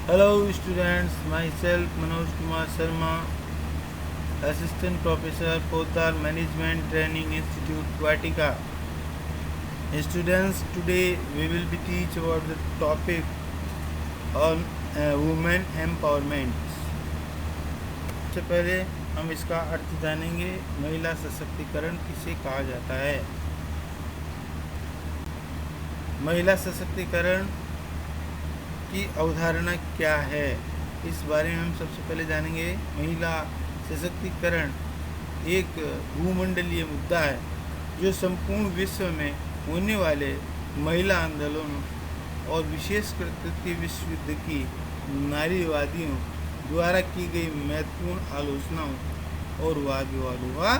Hello students, myself Manoj Kumar Sharma, Assistant Professor, Poddar Management Training Institute, Vatica. Students, today we will be teach about the topic on women empowerment. सबसे पहले हम इसका अर्थ जानेंगे। महिला सशक्तिकरण किसे कहा जाता है? महिला सशक्तिकरण की अवधारणा क्या है, इस बारे में हम सबसे पहले जानेंगे। महिला सशक्तिकरण एक भूमंडलीय मुद्दा है जो संपूर्ण विश्व में होने वाले महिला आंदोलन और विशेषकर तृतीय विश्व युद्ध की नारीवादियों द्वारा की गई महत्वपूर्ण आलोचनाओं और वाद विवादों का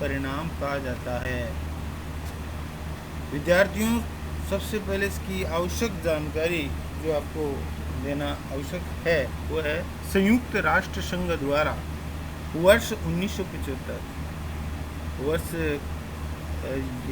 परिणाम कहा जाता है। विद्यार्थियों, सबसे पहले इसकी आवश्यक जानकारी जो आपको देना आवश्यक है वो है संयुक्त राष्ट्र संघ द्वारा वर्ष 1975 वर्ष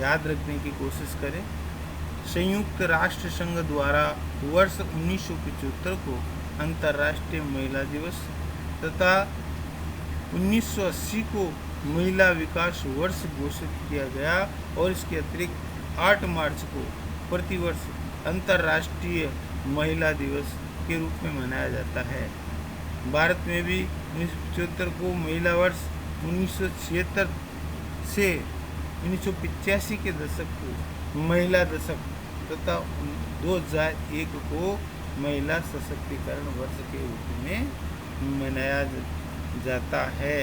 याद रखने की कोशिश करें। संयुक्त राष्ट्र संघ द्वारा वर्ष 1975 को अंतर्राष्ट्रीय महिला दिवस तथा 1980 को महिला विकास वर्ष घोषित किया गया और इसके अतिरिक्त 8 मार्च को प्रतिवर्ष अंतर्राष्ट्रीय महिला दिवस के रूप में मनाया जाता है। भारत में भी 1975 को महिला वर्ष 1976 से 1985 के दशक को महिला दशक तथा 2001 को महिला सशक्तिकरण वर्ष के रूप में मनाया जाता है।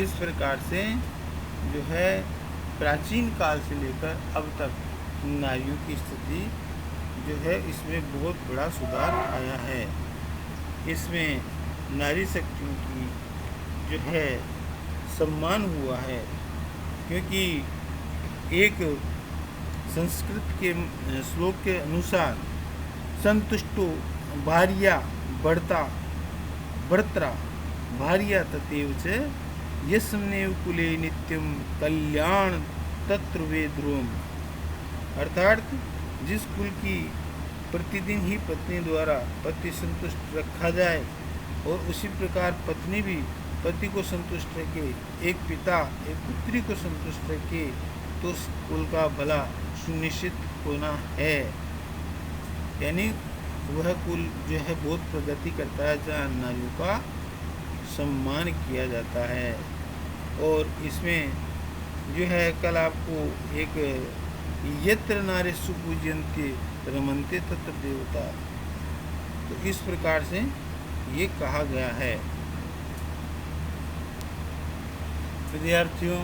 इस प्रकार से जो है प्राचीन काल से लेकर अब तक नारियों की स्थिति जो है इसमें बहुत बड़ा सुधार आया है। इसमें नारी शक्तियों की जो है सम्मान हुआ है, क्योंकि एक संस्कृत के श्लोक के अनुसार संतुष्टो भार्या बढ़ता भर्त्रा भार्या तथैव च यस्मिन्नेव कुले नित्यम कल्याण तत्र वे ध्रुवम्। अर्थात जिस कुल की प्रतिदिन ही पत्नी द्वारा पति संतुष्ट रखा जाए और उसी प्रकार पत्नी भी पति को संतुष्ट रखे, एक पिता एक पुत्री को संतुष्ट रखे, तो उस कुल का भला सुनिश्चित होना है। यानी वह कुल जो है बहुत प्रगति करता है जहाँ नारियों का सम्मान किया जाता है। और इसमें जो है कल आपको एक यत्र नारीषु पूज्यन्ते रमन्ते तत्र देवता, तो इस प्रकार से ये कहा गया है। विद्यार्थियों,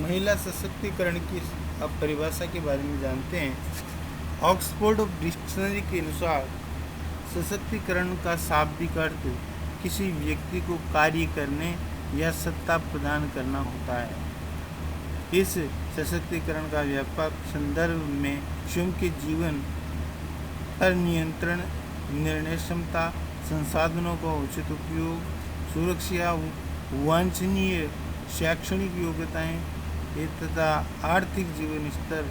महिला सशक्तिकरण की अब परिभाषा के बारे में जानते हैं। ऑक्सफोर्ड डिक्शनरी के अनुसार सशक्तिकरण का शाब्दिक अर्थ किसी व्यक्ति को कार्य करने या सत्ता प्रदान करना होता है। इस सशक्तिकरण का व्यापक संदर्भ में स्वयं के जीवन पर नियंत्रण, निर्णय क्षमता, संसाधनों का उचित उपयोग, सुरक्षा, वांछनीय शैक्षणिक योग्यताएं तथा आर्थिक जीवन स्तर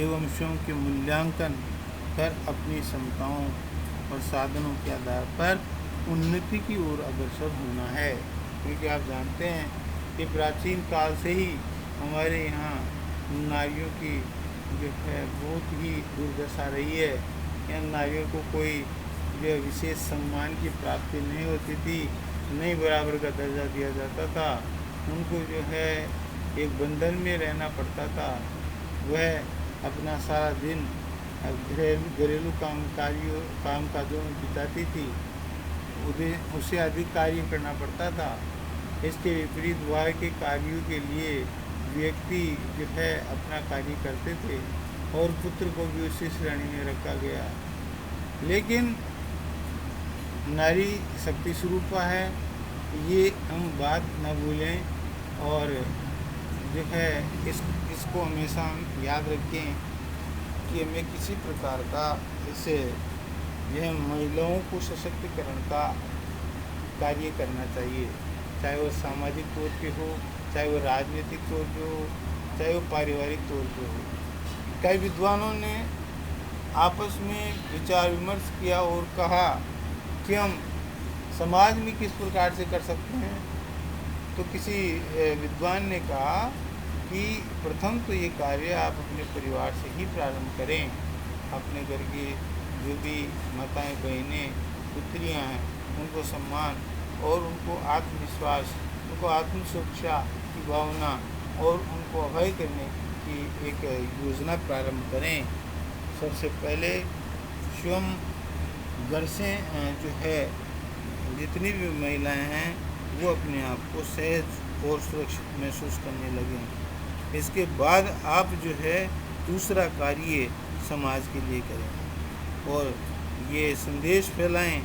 एवं स्वयं के मूल्यांकन कर अपनी क्षमताओं और साधनों के आधार पर उन्नति की ओर अग्रसर होना है। क्योंकि आप जानते हैं कि प्राचीन काल से ही हमारे यहाँ नारियों की जो है बहुत ही दुर्दशा रही है। यहाँ नारियों को कोई जो विशेष सम्मान की प्राप्ति नहीं होती थी, नहीं बराबर का दर्जा दिया जाता था। उनको जो है एक बंधन में रहना पड़ता था। वह अपना सारा दिन घरेलू काम काजों में बिताती थी, उसे अधिक कार्य करना पड़ता था। इसके विपरीत बाहर के कार्यों के लिए व्यक्ति जो है अपना कार्य करते थे और पुत्र को भी उसी श्रेणी में रखा गया। लेकिन नारी शक्ति स्वरूपा है, ये हम बात न भूलें और जो है इसको हमेशा हम याद रखें कि हमें किसी प्रकार का इसे यह महिलाओं को सशक्तिकरण का कार्य करना चाहिए, चाहे वो सामाजिक तौर पे हो, चाहे वो राजनीतिक तौर पे हो, चाहे वो पारिवारिक तौर पे हो। कई विद्वानों ने आपस में विचार विमर्श किया और कहा कि हम समाज में किस प्रकार से कर सकते हैं। तो किसी विद्वान ने कहा कि प्रथम तो ये कार्य आप अपने परिवार से ही प्रारंभ करें। अपने घर की जो भी माताएं, बहनें, पुत्रियां हैं, उनको सम्मान और उनको आत्मविश्वास, उनको आत्मसुरक्षा की भावना और उनको अभय करने की एक योजना प्रारंभ करें। सबसे पहले स्वयं घर से जो है जितनी भी महिलाएं हैं वो अपने आप को सहज और सुरक्षित महसूस करने लगें। इसके बाद आप जो है दूसरा कार्य समाज के लिए करें और ये संदेश फैलाएं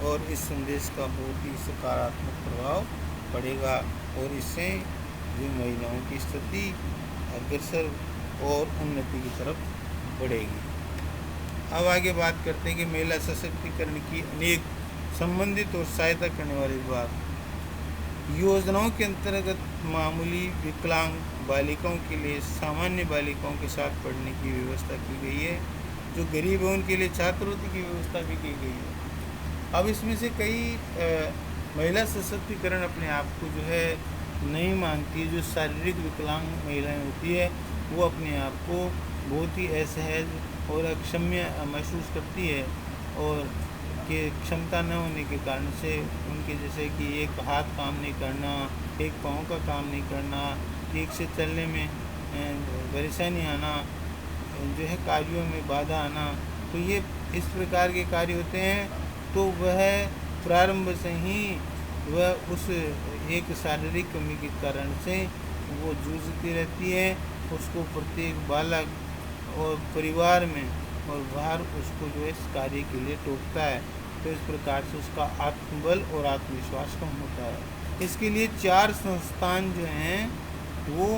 और इस संदेश का बहुत ही सकारात्मक प्रभाव पड़ेगा और इससे जो महिलाओं की स्थिति अग्रसर और उन्नति की तरफ बढ़ेगी। अब आगे बात करते हैं कि महिला सशक्तिकरण की अनेक संबंधित और सहायता करने वाली बात। योजनाओं के अंतर्गत मामूली विकलांग बालिकाओं के लिए सामान्य बालिकाओं के साथ पढ़ने की व्यवस्था की गई है। जो गरीब है उनके लिए छात्रवृत्ति की व्यवस्था भी की गई है। अब इसमें से कई महिला सशक्तिकरण अपने आप को जो है नहीं मानती है। जो शारीरिक विकलांग महिलाएं होती है वो अपने आप को बहुत ही असहज और अक्षम्य महसूस करती है और कि क्षमता न होने के कारण से उनके जैसे कि एक हाथ काम नहीं करना, एक पाँव का काम नहीं करना, ठीक से चलने में परेशानी आना, जो है कार्यों में बाधा आना, तो ये इस प्रकार के कार्य होते हैं। तो वह प्रारंभ से ही वह उस एक शारीरिक कमी के कारण से वो जूझती रहती है। उसको प्रत्येक बालक और परिवार में और बाहर उसको जो है इस कार्य के लिए टोकता है। तो इस प्रकार से उसका आत्मबल और आत्मविश्वास कम होता है। इसके लिए 4 संस्थान जो हैं वो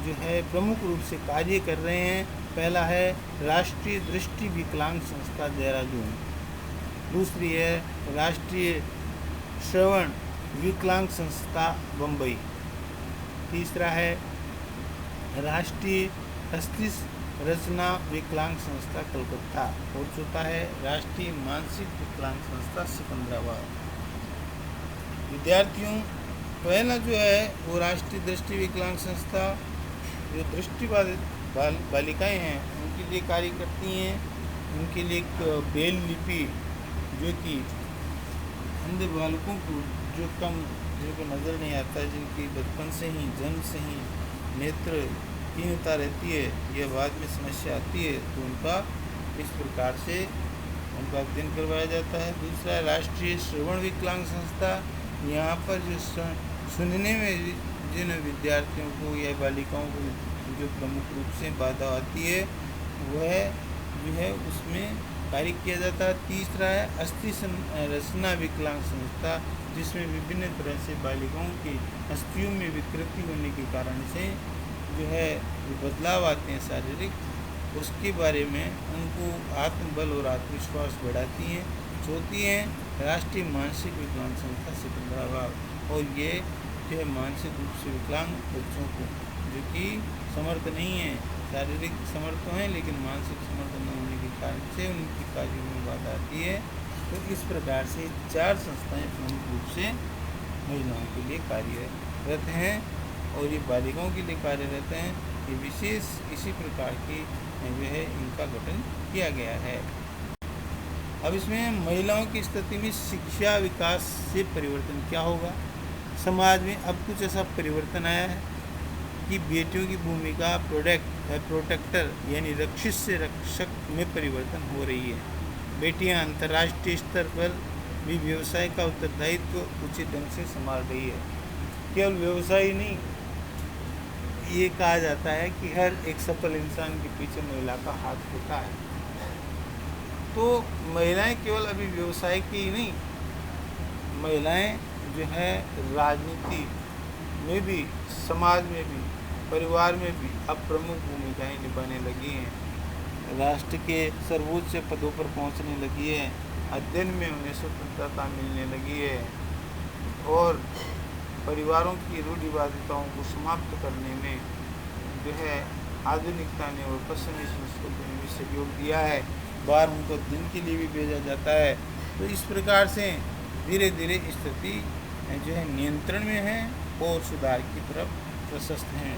जो है प्रमुख रूप से कार्य कर रहे हैं। पहला है राष्ट्रीय दृष्टि विकलांग संस्था देहरादून, दूसरी है राष्ट्रीय श्रवण विकलांग संस्था बम्बई, तीसरा है राष्ट्रीय हस्ती रचना विकलांग संस्था कलकत्ता और चौथा है राष्ट्रीय मानसिक विकलांग संस्था सिकंदराबाद। विद्यार्थियों, पहला जो है वो राष्ट्रीय दृष्टि विकलांग संस्था जो दृष्टिबाधित बालिकाएं हैं उनके लिए कार्य करती हैं। उनके लिए एक ब्रेल लिपि जो कि अंध बालकों को जिनको नज़र नहीं आता, जिनकी बचपन से ही जन्म से ही नेत्रहीनता रहती है, यह बाद में समस्या आती है, तो उनका इस प्रकार से उनका अध्ययन करवाया जाता है। दूसरा राष्ट्रीय श्रवण विकलांग संस्था, यहाँ पर जो सुनने में जिन विद्यार्थियों को या बालिकाओं को जो प्रमुख रूप से बाधा आती है वह जो है उसमें कार्य किया जाता है। तीसरा है अस्थि रचना विकलांग संस्था, जिसमें विभिन्न तरह से बालिकाओं की अस्थियों में विकृति होने के कारण से जो है बदलाव आते हैं शारीरिक, उसके बारे में उनको आत्मबल और आत्मविश्वास बढ़ाती हैं। चौथी है राष्ट्रीय मानसिक विकलांग संस्था सिकंदराबाद, और ये जो है मानसिक रूप से विकलांग बच्चों को जो कि समर्थ नहीं है, शारीरिक समर्थ तो हैं लेकिन मानसिक समर्थ न होने के कारण से उनकी कार्यों में बाधा आती है। तो इस प्रकार से 4 संस्थाएं प्रमुख रूप से महिलाओं के लिए कार्यरत हैं और ये बालिकाओं के लिए कार्यरत हैं। ये विशेष इसी प्रकार की जो है इनका गठन किया गया है। अब इसमें महिलाओं की स्थिति में शिक्षा विकास से परिवर्तन क्या होगा। समाज में अब कुछ ऐसा परिवर्तन आया है कि बेटियों की भूमिका प्रोटेक्टर यानी रक्षित से रक्षक में परिवर्तन हो रही है। बेटियां अंतर्राष्ट्रीय स्तर पर भी व्यवसाय का उत्तरदायित्व उचित ढंग से संभाल रही है। केवल व्यवसाय ही नहीं, ये कहा जाता है कि हर एक सफल इंसान के पीछे महिला का हाथ होता है। तो महिलाएं केवल अभी व्यवसाय की ही नहीं, महिलाएं जो है राजनीति में भी, समाज में भी, परिवार में भी अब प्रमुख भूमिकाएं निभाने लगी हैं। राष्ट्र के सर्वोच्च पदों पर पहुंचने लगी है। अध्ययन में उन्हें स्वतंत्रता मिलने लगी है और परिवारों की रूढ़िवादिताओं को समाप्त करने में जो है आधुनिकता ने और पश्चिमी संस्कृति ने भी सहयोग दिया है। बाहर उनको अध्ययन के लिए भी भेजा जाता है तो इस प्रकार से धीरे धीरे स्थिति जो है नियंत्रण में है और सुधार की तरफ प्रशस्त हैं।